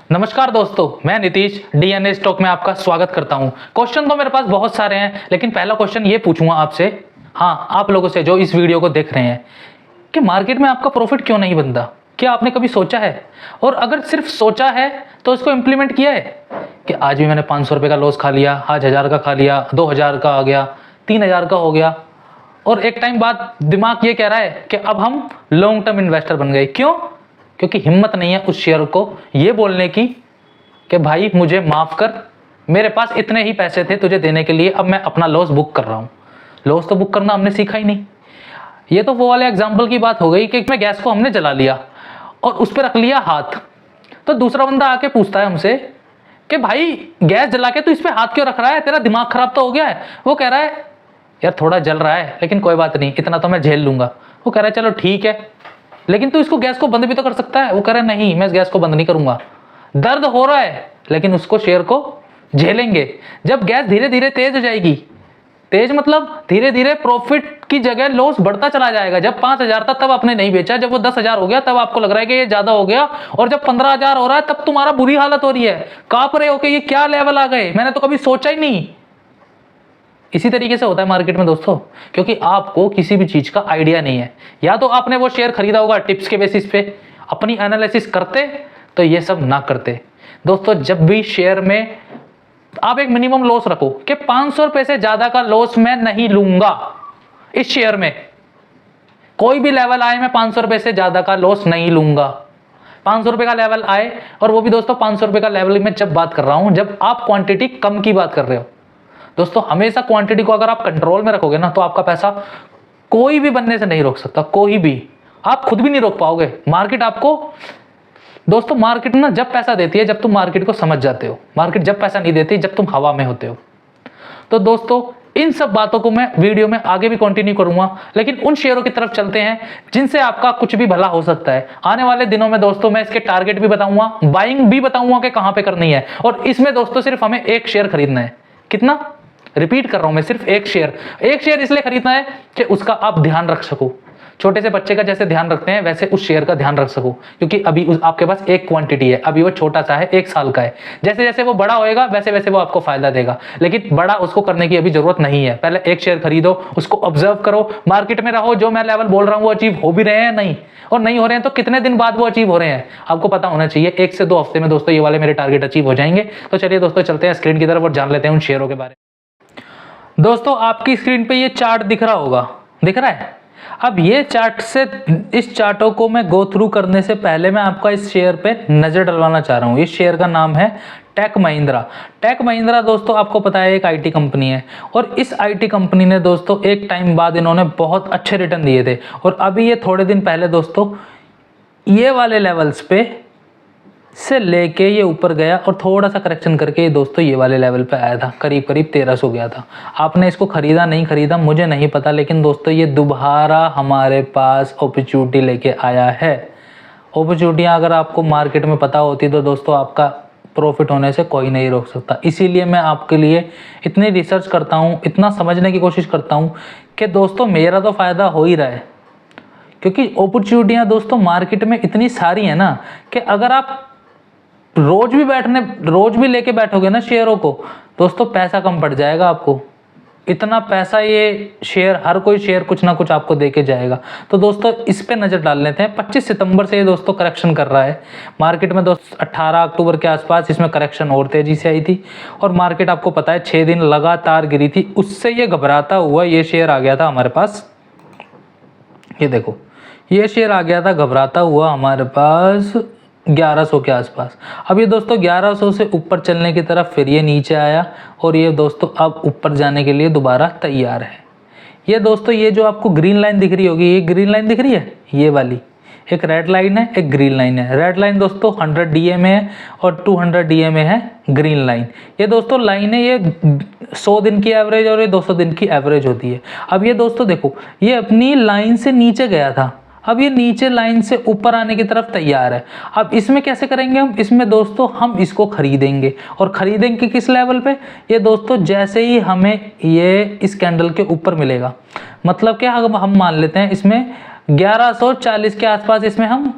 नमस्कार दोस्तों, मैं नीतीश डीएनए स्टॉक में आपका स्वागत करता हूं। क्वेश्चन तो मेरे पास बहुत सारे हैं, लेकिन पहला क्वेश्चन ये पूछूंगा आपसे, हाँ आप लोगों से जो इस वीडियो को देख रहे हैं, कि मार्केट में आपका प्रॉफिट क्यों नहीं बनता? क्या आपने कभी सोचा है? और अगर सिर्फ सोचा है तो इसको इम्प्लीमेंट किया है कि आज भी मैंने 500 रुपये का लॉस खा लिया, आज 1000 का खा लिया, 2000 का आ गया, 3000 का हो गया, और एक टाइम बाद दिमाग ये कह रहा है कि अब हम लॉन्ग टर्म इन्वेस्टर बन गए। क्यों? क्योंकि हिम्मत नहीं है उस शेयर को ये बोलने की कि भाई मुझे माफ कर, मेरे पास इतने ही पैसे थे तुझे देने के लिए, अब मैं अपना लॉस बुक कर रहा हूँ। लॉस तो बुक करना हमने सीखा ही नहीं। ये तो वो वाले एग्जाम्पल की बात हो गई कि मैं गैस को हमने जला लिया और उस पर रख लिया हाथ, तो दूसरा बंदा आके पूछता है हमसे कि भाई गैस जला के तू इस पर हाथ क्यों रख रहा है, तेरा दिमाग खराब तो हो गया है? वो कह रहा है यार थोड़ा जल रहा है लेकिन कोई बात नहीं, इतना तो मैं झेल लूंगा। वो कह रहा है चलो ठीक है, लेकिन तू इसको गैस को बंद भी तो कर सकता है। वो कह रहा है नहीं, मैं इस गैस को बंद नहीं करूंगा, दर्द हो रहा है लेकिन उसको शेयर को झेलेंगे। जब गैस धीरे धीरे तेज हो जाएगी, तेज मतलब धीरे धीरे प्रॉफिट की जगह लॉस बढ़ता चला जाएगा। जब 5000 था तब आपने नहीं बेचा, जब वो 10,000 हो गया तब आपको लग रहा है कि ये ज्यादा हो गया, और जब 15,000 हो रहा है तब तुम्हारा बुरी हालत हो रही है, कांप रहे हो कि ये क्या लेवल आ गए, मैंने तो कभी सोचा ही नहीं। इसी तरीके से होता है मार्केट में दोस्तों, क्योंकि आपको किसी भी चीज का आइडिया नहीं है। या तो आपने वो शेयर खरीदा होगा टिप्स के बेसिस पे, अपनी एनालिसिस करते तो ये सब ना करते। दोस्तों जब भी शेयर में आप एक मिनिमम लॉस रखो कि 500 रुपए से ज्यादा का लॉस मैं नहीं लूंगा इस शेयर में, कोई भी लेवल आए मैं 500 रुपए से ज्यादा का लॉस नहीं लूंगा। 500 रुपए का लेवल आए, और वो भी दोस्तों 500 रुपए का लेवल में जब बात कर रहा हूं, जब आप क्वांटिटी कम की बात कर रहे हो। दोस्तों हमेशा क्वांटिटी को अगर आप कंट्रोल में रखोगे ना, तो आपका पैसा कोई भी बनने से नहीं रोक सकता, कोई भी। आप खुद भी नहीं रोक पाओगे। मार्केट आपको दोस्तों, मार्केट ना जब पैसा देती है जब तुम मार्केट को समझ जाते हो, मार्केट जब पैसा नहीं देती जब तुम हवा में होते हो। तो दोस्तों इन सब बातों को मैं वीडियो में आगे भी कंटिन्यू करूंगा, लेकिन उन शेयरों की तरफ चलते हैं जिनसे आपका कुछ भी भला हो सकता है। आने वाले दिनों में दोस्तों मैं इसके टारगेट भी बताऊंगा, बाइंग भी बताऊंगा कि कहां पे करनी है। और इसमें दोस्तों सिर्फ हमें एक शेयर खरीदना है। कितना? रिपीट कर रहा हूं मैं, सिर्फ एक शेयर इसलिए खरीदना है कि उसका आप ध्यान रख सको। छोटे से बच्चे का जैसे ध्यान रखते हैं वैसे उस शेयर का ध्यान रख सको, क्योंकि अभी आपके पास एक क्वांटिटी है, अभी वो छोटा सा है, 1 साल का है। जैसे जैसे वो बड़ा होएगा वैसे वैसे वो आपको फायदा देगा, लेकिन बड़ा उसको करने की अभी जरूरत नहीं है। पहले एक शेयर खरीदो, उसको ऑब्जर्व करो, मार्केट में रहो, जो मैं लेवल बोल रहा हूँ वो अचीव हो भी रहे हैं नहीं, और नहीं हो रहे हैं तो कितने दिन बाद वो अचीव हो रहे हैं आपको पता होना चाहिए। 1 से 2 हफ्ते में दोस्तों ये वाले मेरे टारगेट अचीव हो जाएंगे। तो चलिए दोस्तों चलते हैं स्क्रीन की तरफ और जान लेते हैं उन शेयरों के बारे में। दोस्तों आपकी स्क्रीन पे ये चार्ट दिख रहा होगा, दिख रहा है? अब ये चार्ट से, इस चार्टों को मैं गो थ्रू करने से पहले मैं आपका इस शेयर पे नजर डलवाना चाह रहा हूँ। इस शेयर का नाम है टेक महिंद्रा। टेक महिंद्रा दोस्तों आपको पता है एक आईटी कंपनी है, और इस आईटी कंपनी ने दोस्तों एक टाइम बाद इन्होंने बहुत अच्छे रिटर्न दिए थे, और अभी ये थोड़े दिन पहले दोस्तों ये वाले लेवल्स पे से लेके ये ऊपर गया और थोड़ा सा करेक्शन करके ये दोस्तों ये वाले लेवल पे आया था, करीब करीब 1300 गया था। आपने इसको खरीदा नहीं खरीदा मुझे नहीं पता, लेकिन दोस्तों ये दोबारा हमारे पास अपॉर्चुनिटी लेके आया है। अपॉर्चुनिटियाँ अगर आपको मार्केट में पता होती तो दोस्तों आपका प्रॉफिट होने से कोई नहीं रोक सकता। इसीलिए मैं आपके लिए इतनी रिसर्च करता हूँ, इतना समझने की कोशिश करता हूँ कि दोस्तों मेरा तो फ़ायदा हो ही रहा है, क्योंकि अपॉर्चुनिटियाँ दोस्तों मार्केट में इतनी सारी है ना कि अगर आप रोज भी लेके बैठोगे ना शेयरों को, दोस्तों पैसा कम पड़ जाएगा आपको। इतना पैसा ये शेयर, हर कोई शेयर कुछ ना कुछ आपको देके जाएगा। तो दोस्तों इस पे नजर डाल लेते हैं। 25 सितंबर से ये दोस्तों करेक्शन कर रहा है मार्केट में। दोस्तों 18 अक्टूबर के आसपास इसमें करेक्शन और तेजी से आई थी, और मार्केट आपको पता है 6 दिन लगातार गिरी थी। उससे ये घबराता हुआ ये शेयर आ गया था हमारे पास। ये देखो ये शेयर आ गया था घबराता हुआ हमारे पास 1100 के आसपास। अब ये दोस्तों 1100 से ऊपर चलने की तरफ फिर ये नीचे आया, और ये दोस्तों अब ऊपर जाने के लिए दोबारा तैयार है। ये दोस्तों ये जो आपको ग्रीन लाइन दिख रही होगी, ये ग्रीन लाइन दिख रही है, ये वाली एक रेड लाइन है, एक ग्रीन लाइन है। रेड लाइन दोस्तों 100 DMA है और 200 DMA है ग्रीन लाइन। ये दोस्तों लाइन है, ये 100 दिन की एवरेज और ये 200 दिन की एवरेज होती है। अब ये दोस्तों देखो ये अपनी लाइन से नीचे गया था, अब ये नीचे लाइन से ऊपर आने की तरफ तैयार है। अब इसमें कैसे करेंगे हम? इसमें दोस्तों हम इसको खरीदेंगे, और खरीदेंगे किस लेवल पे? ये दोस्तों जैसे ही हमें ये इस कैंडल के ऊपर मिलेगा, मतलब क्या, अगर हम मान लेते हैं इसमें 1140 के आसपास इसमें हम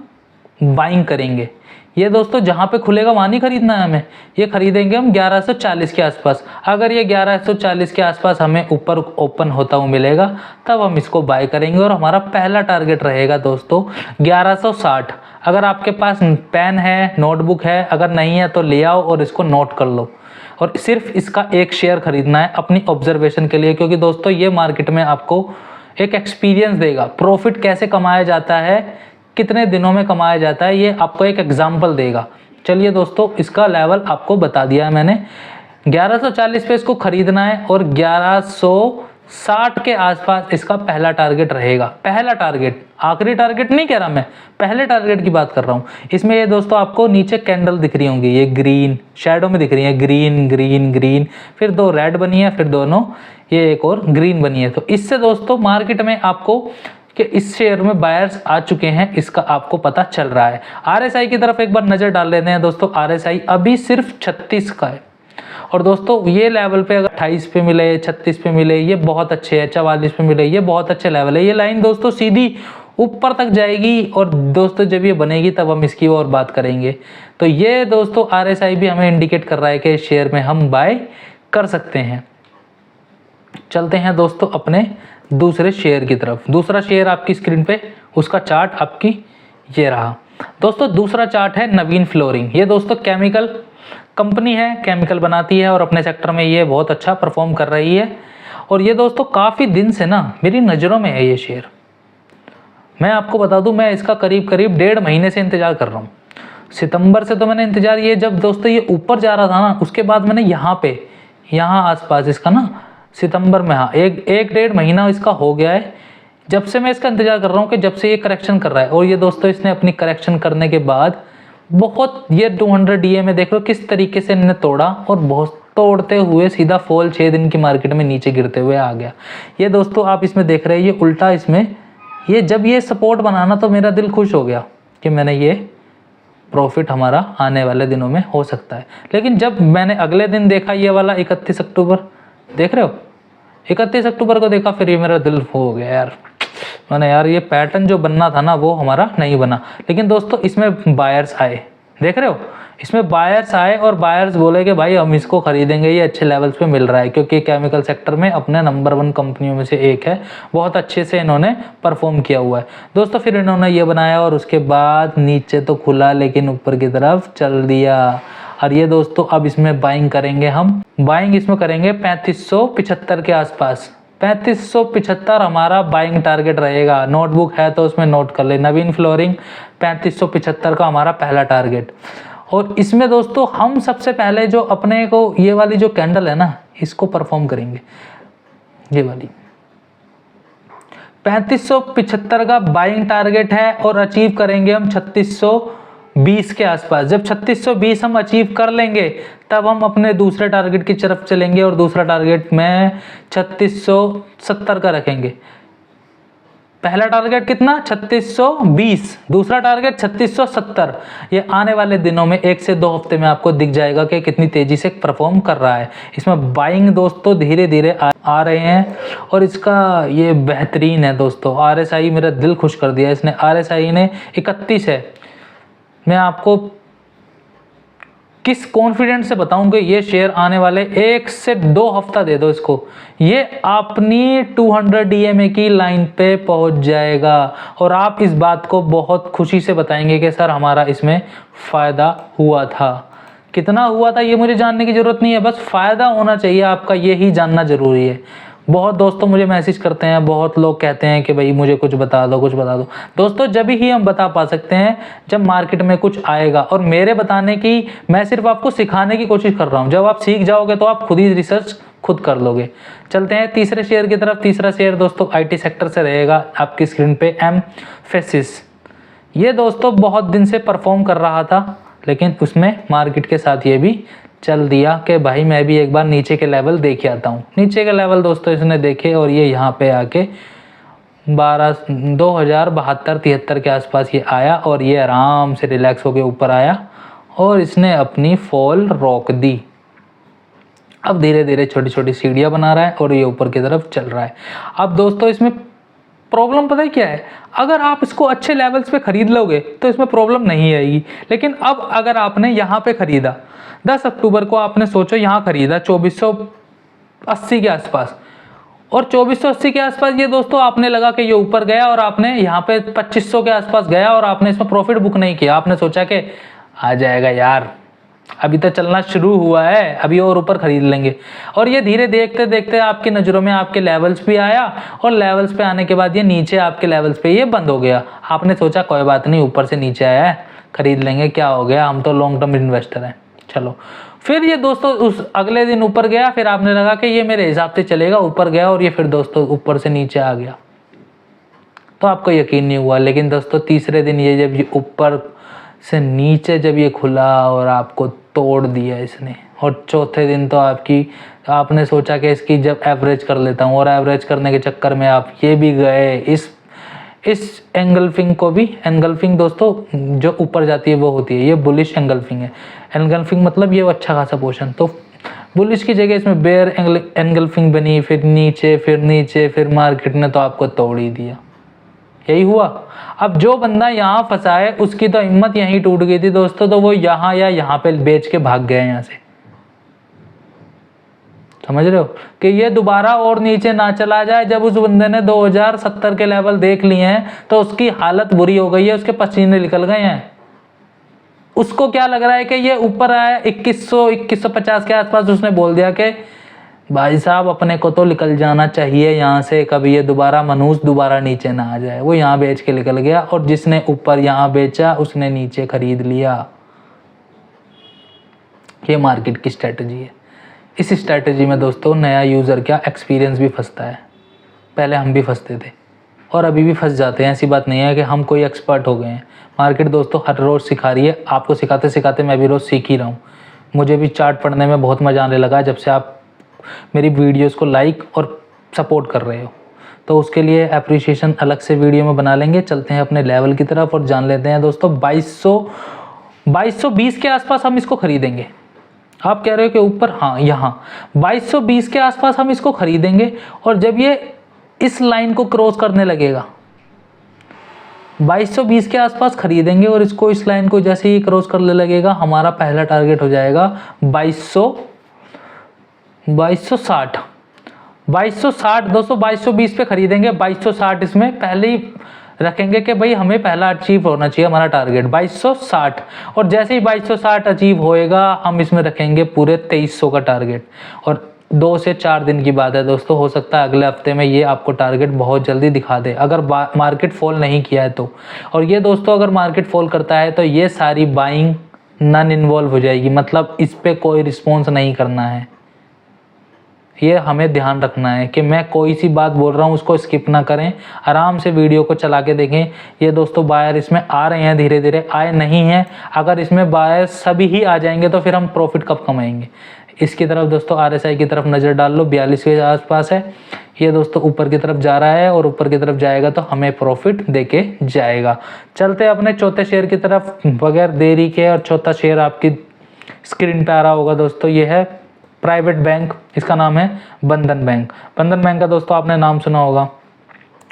बाइंग करेंगे। ये दोस्तों जहाँ पे खुलेगा वहाँ नहीं खरीदना है हमें, ये खरीदेंगे हम 1140 के आसपास। अगर ये 1140 के आसपास हमें ऊपर ओपन होता हुआ मिलेगा तब हम इसको बाय करेंगे और हमारा पहला टारगेट रहेगा दोस्तों 1160। अगर आपके पास पेन है, नोटबुक है, अगर नहीं है तो ले आओ और इसको नोट कर लो। और सिर्फ इसका एक शेयर खरीदना है अपनी ऑब्जर्वेशन के लिए, क्योंकि दोस्तों ये मार्केट में आपको एक एक्सपीरियंस देगा। प्रॉफिट कैसे कमाया जाता है, कितने दिनों में कमाया जाता है, ये आपको एक एग्जाम्पल देगा। चलिए दोस्तों, इसका लेवल आपको बता दिया है मैंने। 1140 पे इसको खरीदना है और 1160 के आसपास इसका पहला टारगेट रहेगा। पहला टारगेट, आखिरी टारगेट नहीं कह रहा मैं, पहले टारगेट की बात कर रहा हूँ। इसमें ये दोस्तों आपको नीचे कैंडल दिख रही होंगी, ये ग्रीन शैडो में दिख रही है, ग्रीन ग्रीन ग्रीन, फिर 2 रेड बनी है, फिर दोनों ये एक और ग्रीन बनी है। तो इससे दोस्तों मार्केट में आपको कि इस शेयर में बायर्स आ चुके हैं, इसका आपको पता चल रहा है। RSI की तरफ एक बार नज़र डाल लेते हैं दोस्तों। RSI अभी सिर्फ 36 का है और दोस्तों ये लेवल पे अगर 28 पे मिले, 36 पे मिले, ये बहुत अच्छे है, 44 पे मिले, ये बहुत अच्छे लेवल है। ये लाइन दोस्तों सीधी ऊपर तक जाएगी और दोस्तों जब ये बनेगी तब हम इसकी और बात करेंगे। तो ये दोस्तों RSI भी हमें इंडिकेट कर रहा है कि इस शेयर में हम बाय कर सकते हैं। चलते हैं दोस्तों अपने दूसरे शेयर की तरफ। दूसरा शेयर आपकी स्क्रीन पे, उसका चार्ट आपकी ये रहा दोस्तों। दूसरा चार्ट है नवीन फ्लोरिंग। ये दोस्तों केमिकल कंपनी है, केमिकल बनाती है और अपने सेक्टर में ये बहुत अच्छा परफॉर्म कर रही है। और ये दोस्तों काफ़ी दिन से ना मेरी नज़रों में है ये शेयर। मैं आपको बता दूं, मैं इसका करीब 1.5 महीने से इंतज़ार कर रहा हूँ। सितंबर से तो मैंने इंतज़ार, ये जब दोस्तों ये ऊपर जा रहा था ना, उसके बाद मैंने यहाँ आसपास इसका ना सितंबर में, हाँ, एक 1.5 महीना इसका हो गया है जब से मैं इसका इंतजार कर रहा हूँ कि जब से ये करेक्शन कर रहा है। और ये दोस्तों इसने अपनी करेक्शन करने के बाद बहुत, ये 200 DA में देख लो किस तरीके से इन्होंने तोड़ा और बहुत तोड़ते हुए सीधा फॉल 6 दिन की मार्केट में नीचे गिरते हुए आ गया। ये दोस्तों आप इसमें देख रहे हैं, ये उल्टा इसमें, ये जब ये सपोर्ट बनाना तो मेरा दिल खुश हो गया कि मैंने ये प्रॉफिट हमारा आने वाले दिनों में हो सकता है। लेकिन जब मैंने अगले दिन देखा ये वाला 31 अक्टूबर, देख रहे हो, 31 अक्टूबर को देखा, फिर ये मेरा दिल हो गया यार, मैंने यार ये पैटर्न जो बनना था ना वो हमारा नहीं बना। लेकिन दोस्तों इसमें बायर्स आए, देख रहे हो, इसमें बायर्स आए और बायर्स बोले कि भाई हम इसको खरीदेंगे, ये अच्छे लेवल्स पे मिल रहा है, क्योंकि केमिकल सेक्टर में अपने नंबर 1 कंपनियों में से एक है, बहुत अच्छे से इन्होंने परफॉर्म किया हुआ है दोस्तों। फिर इन्होंने ये बनाया और उसके बाद नीचे तो खुला लेकिन ऊपर की तरफ चल दिया। और ये दोस्तों अब इसमें बाइंग करेंगे हम, बाइंग इसमें करेंगे 3575 के आसपास। 3575 हमारा बाइंग टारगेट रहेगा। नोटबुक है तो उसमें नोट कर ले, नवीन फ्लोरिंग 3575 का हमारा पहला टारगेट। और इसमें दोस्तों हम सबसे पहले जो अपने को ये वाली जो कैंडल है ना, इसको परफॉर्म करेंगे। ये वाली 3575 का बाइंग टारगेट है और अचीव करेंगे हम 3620 के आसपास। जब 3620 हम अचीव कर लेंगे तब हम अपने दूसरे टारगेट की तरफ चलेंगे और दूसरा टारगेट में 3670 का रखेंगे। पहला टारगेट कितना, 3620, दूसरा टारगेट 3670। ये आने वाले दिनों में 1 से 2 हफ्ते में आपको दिख जाएगा कि कितनी तेजी से परफॉर्म कर रहा है। इसमें बाइंग दोस्तों धीरे धीरे आ रहे हैं और इसका ये बेहतरीन है दोस्तों। RSI मेरा दिल खुश कर दिया इसने। RSI ने 31 है। मैं आपको किस कॉन्फिडेंस से बताऊं कि ये शेयर आने वाले 1 से 2 हफ्ता दे दो इसको, ये अपनी 200 DMA की लाइन पे पहुंच जाएगा। और आप इस बात को बहुत खुशी से बताएंगे कि सर हमारा इसमें फ़ायदा हुआ था। कितना हुआ था ये मुझे जानने की ज़रूरत नहीं है, बस फ़ायदा होना चाहिए आपका, ये ही जानना ज़रूरी है। बहुत दोस्तों मुझे मैसेज करते हैं, बहुत लोग कहते हैं कि भाई मुझे कुछ बता दो, कुछ बता दो। दोस्तों जब ही हम बता पा सकते हैं जब मार्केट में कुछ आएगा। और मेरे बताने की, मैं सिर्फ आपको सिखाने की कोशिश कर रहा हूं। जब आप सीख जाओगे तो आप खुद ही रिसर्च खुद कर लोगे। चलते हैं तीसरे शेयर की तरफ। तीसरा शेयर दोस्तों IT सेक्टर से रहेगा आपकी स्क्रीन पे, एमफेसिस। ये दोस्तों बहुत दिन से परफॉर्म कर रहा था, लेकिन उसमें मार्केट के साथ ये भी चल दिया कि भाई मैं भी एक बार नीचे के लेवल देख आता हूँ। नीचे के लेवल दोस्तों इसने देखे और ये यहाँ पे आके 2072-73 के आसपास ये आया और ये आराम से रिलैक्स होके ऊपर आया और इसने अपनी फॉल रोक दी। अब धीरे धीरे छोटी छोटी सीढ़ियाँ बना रहा है और ये ऊपर की तरफ चल रहा है। अब दोस्तों इसमें प्रॉब्लम पता है क्या है, अगर आप इसको अच्छे लेवल्स पे खरीद लोगे तो इसमें प्रॉब्लम नहीं आएगी। लेकिन अब अगर आपने यहाँ पे खरीदा 10 अक्टूबर को, आपने सोचो यहाँ खरीदा 2480 के आसपास, और 2480 के आसपास ये दोस्तों आपने लगा कि ये ऊपर गया और आपने यहाँ पे 2500 के आसपास गया और आपने इसमें प्रॉफिट बुक नहीं किया। आपने सोचा कि आ जाएगा यार, अभी तो चलना शुरू हुआ है, अभी और ऊपर खरीद लेंगे। और ये धीरे देखते देखते आपकी नज़रों में आपके लेवल्स पे आया, और लेवल्स पे आने के बाद ये नीचे आपके लेवल्स पे ये बंद हो गया। आपने सोचा कोई बात नहीं, ऊपर से नीचे आया है, खरीद लेंगे, क्या हो गया, हम तो लॉन्ग टर्म इन्वेस्टर हैं, चलो। फिर ये दोस्तों उस अगले दिन ऊपर गया, फिर आपने लगा कि ये मेरे हिसाब से चलेगा, ऊपर गया और ये फिर दोस्तों ऊपर से नीचे आ गया, तो आपको यकीन नहीं हुआ। लेकिन दोस्तों तीसरे दिन ये जब ये ऊपर से नीचे जब ये खुला और आपको तोड़ दिया इसने, और चौथे दिन तो आपने सोचा कि इसकी जब एवरेज कर लेता हूँ, और एवरेज करने के चक्कर में आप ये भी गए इस एंगल्फिंग को भी। एंगल्फिंग दोस्तों जो ऊपर जाती है वो होती है, ये बुलिश एंगल्फिंग है। एंगल्फिंग मतलब ये अच्छा खासा पोर्शन, तो बुलिश की जगह इसमें बेयर एंगल्फिंग बनी, फिर नीचे फिर मार्केट ने तो आपको तोड़ ही दिया। यही हुआ। अब जो बंदा यहाँ फंसा है उसकी तो हिम्मत यहीं टूट गई थी दोस्तों, तो वो यहाँ या यहाँ पे बेच के भाग गए यहाँ से। समझ रहे हो कि ये दोबारा और नीचे ना चला जाए। जब उस बंदे ने 2070 के लेवल देख लिए हैं तो उसकी हालत बुरी हो गई है, उसके पसीने निकल गए हैं। उसको क्या लग रहा है कि ये ऊपर आया 2150 के आसपास, उसने बोल दिया कि भाई साहब अपने को तो निकल जाना चाहिए यहाँ से, कभी ये मनुष्य दोबारा नीचे ना आ जाए। वो यहाँ बेच के निकल गया, और जिसने ऊपर यहाँ बेचा उसने नीचे खरीद लिया। ये मार्केट की स्ट्रेटजी है। इस स्ट्रेटजी में दोस्तों नया यूज़र क्या एक्सपीरियंस भी फंसता है। पहले हम भी फंसते थे और अभी भी फंस जाते हैं। ऐसी बात नहीं है कि हम कोई एक्सपर्ट हो गए हैं। मार्केट दोस्तों हर रोज़ सिखा रही है। आपको सिखाते सिखाते मैं भी रोज़ सीख ही रहा हूँ। मुझे भी चार्ट पढ़ने में बहुत मज़ा आने लगा जब से आप मेरी वीडियोस को लाइक और सपोर्ट कर रहे हो, तो उसके लिए एप्रिसिएशन अलग से वीडियो में बना लेंगे। चलते हैं अपने लेवल की तरफ और जान लेते हैं दोस्तों 2220 के आसपास हम इसको खरीदेंगे। आप कह रहे हो कि ऊपर, हाँ यहाँ 2220 के आसपास हम इसको खरीदेंगे, और जब ये इस लाइन को क्रॉस करने लगेगा 2220 के आसपास खरीदेंगे, और इसको इस लाइन को जैसे ही क्रॉस करने लगेगा हमारा पहला टारगेट हो जाएगा 2260 दोस्तों। 2220 पे खरीदेंगे, 2260 इसमें पहले ही रखेंगे कि भाई हमें पहला अचीव होना चाहिए हमारा टारगेट 2260, और जैसे ही 2260 अचीव होएगा हम इसमें रखेंगे पूरे 2300 का टारगेट। और 2 से 4 दिन की बात है दोस्तों, हो सकता है अगले हफ्ते में ये आपको टारगेट बहुत जल्दी दिखा दे, अगर मार्केट फॉल नहीं किया है तो। और ये दोस्तों अगर मार्केट फॉल करता है तो ये सारी बाइंग नॉन इन्वॉल्व हो जाएगी, मतलब इस पर कोई रिस्पॉन्स नहीं करना है। ये हमें ध्यान रखना है कि मैं कोई सी बात बोल रहा हूँ उसको स्किप ना करें, आराम से वीडियो को चला के देखें। ये दोस्तों बायर इसमें आ रहे हैं, धीरे धीरे आए नहीं हैं। अगर इसमें बायर सभी ही आ जाएंगे तो फिर हम प्रॉफिट कब कमाएंगे। इसकी तरफ दोस्तों RSI की तरफ नज़र डाल लो, 42 के आसपास है। ये दोस्तों ऊपर की तरफ जा रहा है, और ऊपर की तरफ जाएगा तो हमें प्रॉफिट देके जाएगा। चलते अपने चौथे शेयर की तरफ बगैर देरी के, और चौथा शेयर आपकी स्क्रीन पे आ रहा होगा दोस्तों। ये है प्राइवेट बैंक, इसका नाम है बंधन बैंक। बंधन बैंक का दोस्तों आपने नाम सुना होगा,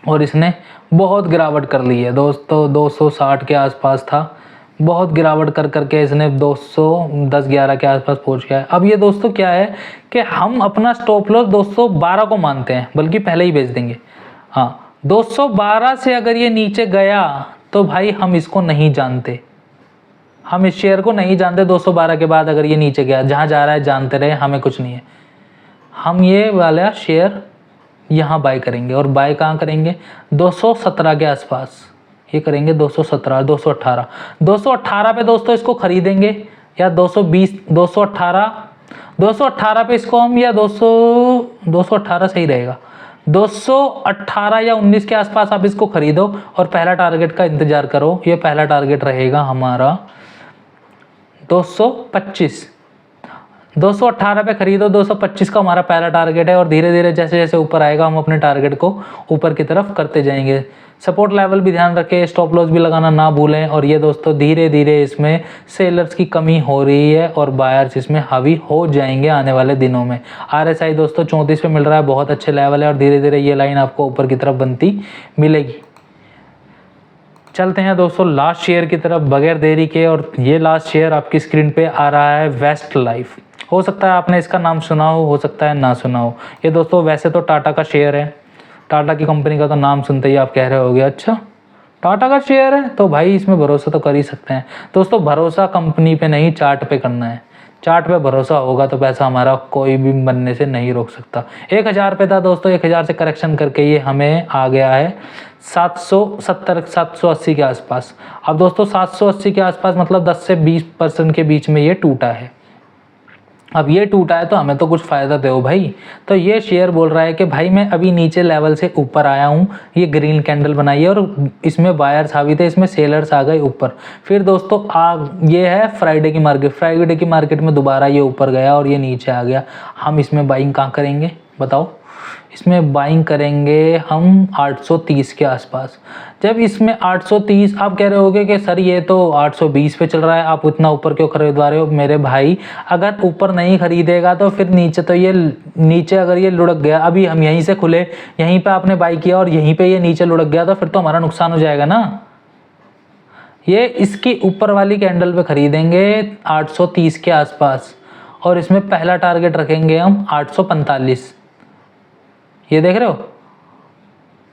और इसने बहुत गिरावट कर ली है दोस्तों। 260 के आसपास था, बहुत गिरावट कर करके इसने 210-11 के आसपास पहुंच गया है। अब ये दोस्तों क्या है कि हम अपना स्टॉप लॉस 212 को मानते हैं, बल्कि पहले ही बेच देंगे। हाँ, 212 से अगर ये नीचे गया तो भाई हम इसको नहीं जानते, हम इस शेयर को नहीं जानते। 212 के बाद अगर ये नीचे गया, जहाँ जा रहा है जानते रहे, हमें कुछ नहीं है। हम ये वाला शेयर यहाँ बाय करेंगे, और बाय कहाँ करेंगे 217 के आसपास ये करेंगे। 217 218 पे दोस्तों इसको खरीदेंगे, या 220 218 पे इसको हम, या 218 सही रहेगा, 218 या 19 के आसपास आप इसको खरीदो, और पहला टारगेट का इंतजार करो। ये पहला टारगेट रहेगा हमारा 225 218 पे खरीदो, 225 का हमारा पहला टारगेट है और धीरे धीरे जैसे जैसे ऊपर आएगा हम अपने टारगेट को ऊपर की तरफ करते जाएंगे। सपोर्ट लेवल भी ध्यान रखें, स्टॉप लॉस भी लगाना ना भूलें। और ये दोस्तों धीरे धीरे इसमें सेलर्स की कमी हो रही है और बायर्स इसमें हावी हो जाएंगे आने वाले दिनों में। RSI दोस्तों 34 पे मिल रहा है, बहुत अच्छे लेवल है और धीरे धीरे ये लाइन आपको ऊपर की तरफ बनती मिलेगी। चलते हैं दोस्तों लास्ट शेयर की तरफ बगैर देरी के, और ये लास्ट शेयर आपकी स्क्रीन पे आ रहा है वेस्ट लाइफ। हो सकता है आपने इसका नाम सुना हो सकता है ना सुना हो। ये दोस्तों वैसे तो टाटा का शेयर है, टाटा की कंपनी का तो नाम सुनते ही आप कह रहे होगे अच्छा टाटा का शेयर है तो भाई इसमें भरोसा तो कर ही सकते हैं। दोस्तों भरोसा कंपनी पे नहीं चार्ट पे करना है। चार्ट पे भरोसा होगा तो पैसा हमारा कोई भी बनने से नहीं रोक सकता। 1000 पे था दोस्तों, 1000 से करेक्शन करके ये हमें आ गया है 770 780 के आसपास। अब दोस्तों 780 के आसपास मतलब 10 से 20% के बीच में ये टूटा है। अब ये टूटा है तो हमें तो कुछ फ़ायदा दो भाई। तो ये शेयर बोल रहा है कि भाई मैं अभी नीचे लेवल से ऊपर आया हूँ, ये ग्रीन कैंडल बनाई है और इसमें बायर्स हावी थे, इसमें सेलर्स आ गए ऊपर। फिर दोस्तों ये है फ्राइडे की मार्केट, फ्राइडे की मार्केट में दोबारा ये ऊपर गया और ये नीचे आ गया। हम इसमें बाइंग कहाँ करेंगे बताओ? इसमें बाइंग करेंगे हम 830 के आसपास। जब इसमें 830, आप कह रहे होगे कि सर ये तो 820 पे चल रहा है, आप इतना ऊपर क्यों खरीदवा रहे हो? मेरे भाई अगर ऊपर नहीं खरीदेगा तो फिर नीचे तो ये नीचे अगर ये लुढ़क गया, अभी हम यहीं से खुले, यहीं पे आपने बाई किया और यहीं पे ये नीचे लुढ़क गया तो फिर तो हमारा नुकसान हो जाएगा ना। ये इसकी ऊपर वाली कैंडल पे खरीदेंगे 830 के आसपास और इसमें पहला टारगेट रखेंगे हम 845। ये देख रहे हो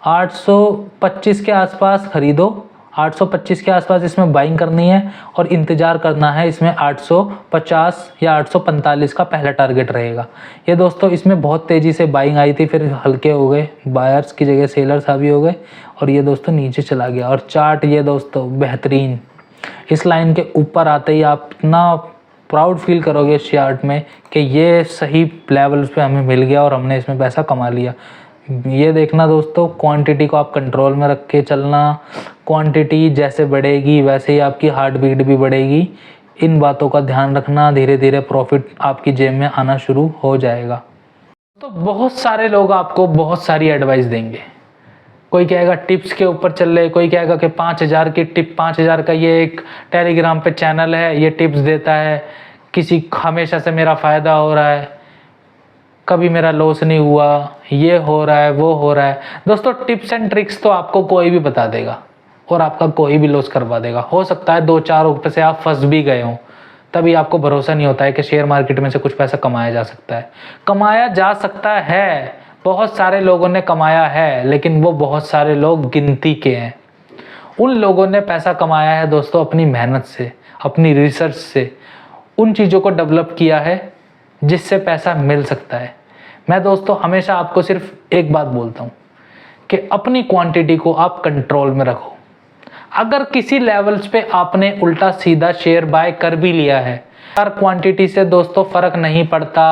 825 के आसपास खरीदो, 825 के आसपास इसमें बाइंग करनी है और इंतज़ार करना है इसमें 850 या 845 का पहला टारगेट रहेगा। ये दोस्तों इसमें बहुत तेज़ी से बाइंग आई थी, फिर हल्के हो गए, बायर्स की जगह सेलर्स हावी हो गए और ये दोस्तों नीचे चला गया। और चार्ट ये दोस्तों बेहतरीन, इस लाइन के ऊपर आते ही आप इतना प्राउड फील करोगे इस चार्ट में कि ये सही लेवल्स पे हमें मिल गया और हमने इसमें पैसा कमा लिया। ये देखना दोस्तों, क्वांटिटी को आप कंट्रोल में रख के चलना। क्वांटिटी जैसे बढ़ेगी वैसे ही आपकी हार्ट बीट भी बढ़ेगी। इन बातों का ध्यान रखना, धीरे धीरे प्रॉफिट आपकी जेब में आना शुरू हो जाएगा। तो बहुत सारे लोग आपको बहुत सारी एडवाइस देंगे। कोई कहेगा टिप्स के ऊपर चल रहे, कोई कहेगा कि 5000 की टिप, 5000 का ये एक टेलीग्राम पे चैनल है, ये टिप्स देता है, किसी हमेशा से मेरा फ़ायदा हो रहा है, कभी मेरा लॉस नहीं हुआ, ये हो रहा है वो हो रहा है। दोस्तों टिप्स एंड ट्रिक्स तो आपको कोई भी बता देगा और आपका कोई भी लॉस करवा देगा। हो सकता है 2-4 रुपये से आप फंस भी गए हों, तभी आपको भरोसा नहीं होता है कि शेयर मार्केट में से कुछ पैसा कमाया जा सकता है। कमाया जा सकता है, बहुत सारे लोगों ने कमाया है, लेकिन वो बहुत सारे लोग गिनती के हैं। उन लोगों ने पैसा कमाया है दोस्तों अपनी मेहनत से, अपनी रिसर्च से, उन चीज़ों को डेवलप किया है जिससे पैसा मिल सकता है। मैं दोस्तों हमेशा आपको सिर्फ एक बात बोलता हूँ कि अपनी क्वांटिटी को आप कंट्रोल में रखो। अगर किसी लेवल्स पे आपने उल्टा सीधा शेयर बाय कर भी लिया है, हर क्वांटिटी से दोस्तों फ़र्क नहीं पड़ता।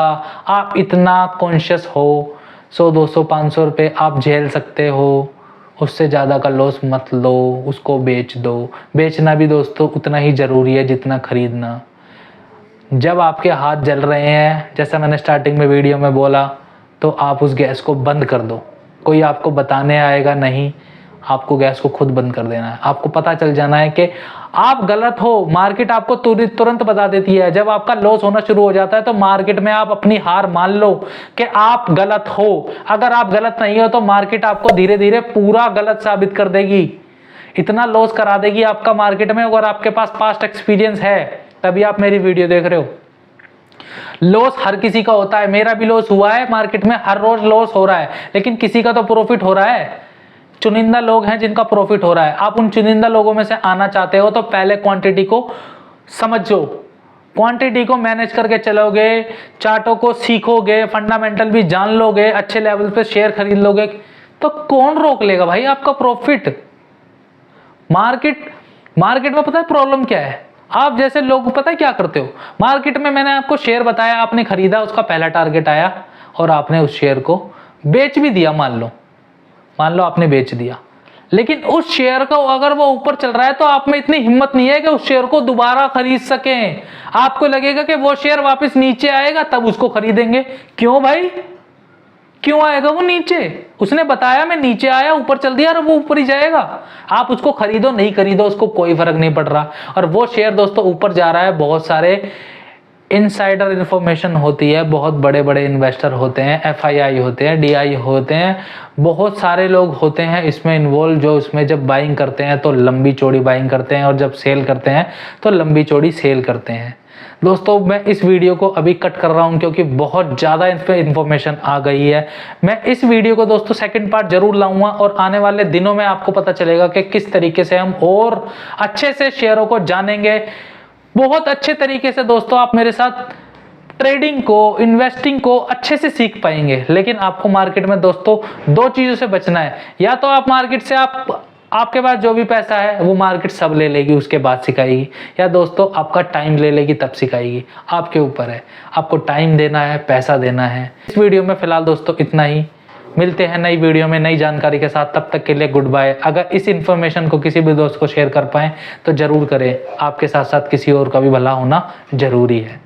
आप इतना कॉन्शियस हो, 100 200 500 रुपये आप झेल सकते हो, उससे ज़्यादा का लॉस मत लो, उसको बेच दो। बेचना भी दोस्तों उतना ही ज़रूरी है जितना खरीदना। जब आपके हाथ जल रहे हैं, जैसा मैंने स्टार्टिंग में वीडियो में बोला, तो आप उस गैस को बंद कर दो। कोई आपको बताने आएगा नहीं, आपको गैस को खुद बंद कर देना है। आपको पता चल जाना है कि आप गलत हो। मार्केट आपको तुरंत बता देती है। जब आपका लॉस होना शुरू हो जाता है तो मार्केट में आप अपनी हार मान लो कि आप गलत हो। अगर आप गलत नहीं हो तो मार्केट आपको धीरे धीरे पूरा गलत साबित कर देगी, इतना लॉस करा देगी आपका मार्केट में। अगर आपके पास पास्ट एक्सपीरियंस है तभी आप मेरी वीडियो देख रहे हो। लॉस हर किसी का होता है, मेरा भी लॉस हुआ है मार्केट में, हर रोज लॉस हो रहा है, लेकिन किसी का तो प्रॉफिट हो रहा है। चुनिंदा लोग हैं जिनका प्रॉफिट हो रहा है। आप उन चुनिंदा लोगों में से आना चाहते हो तो पहले क्वांटिटी को समझो, क्वांटिटी को मैनेज करके चलोगे, चार्टों को सीखोगे, फंडामेंटल भी जान लोगे, अच्छे लेवल पे शेयर खरीद लोगे, तो कौन रोक लेगा भाई आपका प्रॉफिट। मार्केट में पता है प्रॉब्लम क्या है? आप जैसे लोग पता है क्या करते हो, मार्केट में मैंने आपको शेयर बताया, आपने खरीदा, उसका पहला टारगेट आया और आपने उस शेयर को बेच भी दिया। मान लो आपने बेच दिया, लेकिन उस शेयर को अगर वो ऊपर चल रहा है तो आप में इतनी हिम्मत नहीं है कि उस शेयर को दोबारा खरीद सकें। आपको लगेगा कि वो शेयर वापस नीचे आएगा तब उसको खरीदेंगे। क्यों भाई, क्यों आएगा वो नीचे? उसने बताया मैं नीचे आया, ऊपर चल दिया और वो ऊपर ही जाएगा। आप उसको खरीदो नहीं खरीदो उसको कोई फर्क नहीं पड़ रहा। और वो शेयर दोस्तों ऊपर जा रहा है, बहुत सारे इनसाइडर इंफॉर्मेशन होती है, बहुत बड़े बड़े इन्वेस्टर होते हैं, एफआईआई होते हैं, डीआई होते हैं, बहुत सारे लोग होते हैं इसमें इन्वॉल्व, जो इसमें जब बाइंग करते हैं तो लंबी चौड़ी बाइंग करते हैं और जब सेल करते हैं तो लंबी चौड़ी सेल करते हैं। दोस्तों मैं इस वीडियो को अभी कट कर रहा हूं क्योंकि बहुत ज़्यादा इस पर इंफॉर्मेशन आ गई है। मैं इस वीडियो को दोस्तों सेकंड पार्ट जरूर लाऊंगा और आने वाले दिनों में आपको पता चलेगा कि किस तरीके से हम और अच्छे से शेयरों को जानेंगे। बहुत अच्छे तरीके से दोस्तों आप मेरे साथ ट्रेडिंग को, इन्वेस्टिंग को अच्छे से सीख पाएंगे। लेकिन आपको मार्केट में दोस्तों दो चीज़ों से बचना है। या तो आप मार्केट से आपके पास जो भी पैसा है वो मार्केट सब ले लेगी, उसके बाद सिखाएगी, या दोस्तों आपका टाइम ले लेगी तब सिखाएगी। आपके ऊपर है, आपको टाइम देना है, पैसा देना है। इस वीडियो में फिलहाल दोस्तों इतना ही। मिलते हैं नई वीडियो में नई जानकारी के साथ, तब तक के लिए गुड बाय। अगर इस इन्फॉर्मेशन को किसी भी दोस्त को शेयर कर पाएँ तो जरूर करें। आपके साथ साथ किसी और का भी भला होना जरूरी है।